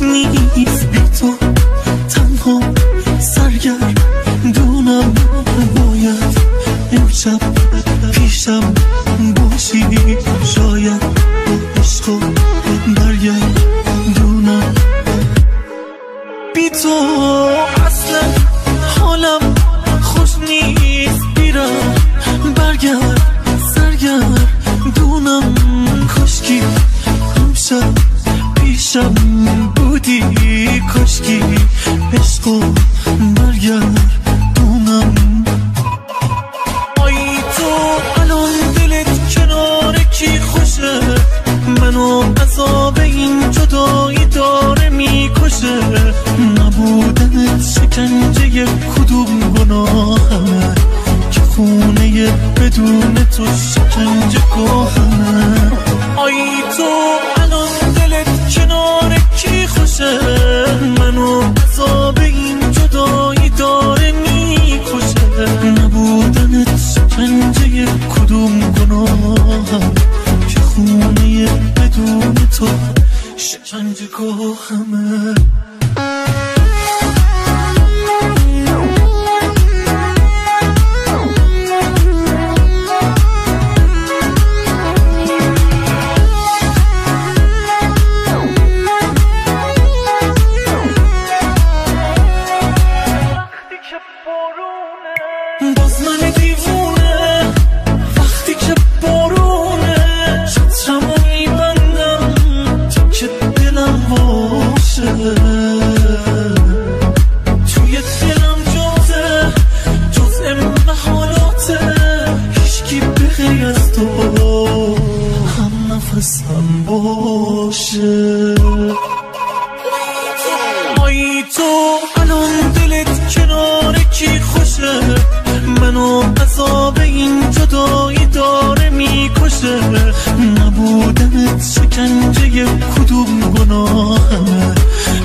نیست بی تو، تنها سرگردونم. باید امشب پیشم باشی، شاید عشقو برگردونم. بی تو اصلا حالم خوش نیست، بیرم برگرد سرگردونم. کاشکی امشب پیشم بودی، کاشکی عشقو برگردونم. آی تو الان دلت کنار کی خوشه، منو عذاب این جدایی داره میکشه. نبودنت شکنجه کدوم گناهمه، که خونه بدون تو شکنجه گاهمه. آی تو الان دلت کنار کی خوشه، منو عذاب این جدایی داره میکشه. نبودنت شکنجه کدوم گناهم، که خونه بدون تو شکنجه گاهمه. باز من دیوونه وقتی که بارونه، چترمو میبندم تا که دلم باشه. توی دلم جاته جز محالاته، هیچکی به غیر از تو هم نفسم باشه. آی تو الان دلت کنار کی خوشه، منو عذاب این جدایی داره میکشه. نبودنت شکنجه کدوم گناهمه،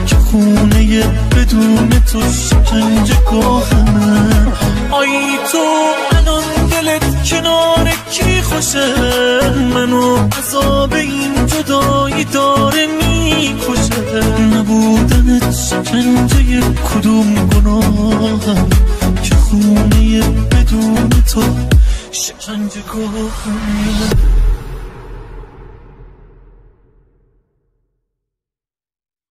که خونه بدون تو شکنجه گاهمه. آی تو الان دلت کنار کی خوشه، منو عذاب این جدایی داره میکشه. نبودنت شکنجه کدوم گناهم، که خونه بدون تو شکنجه گاهمه.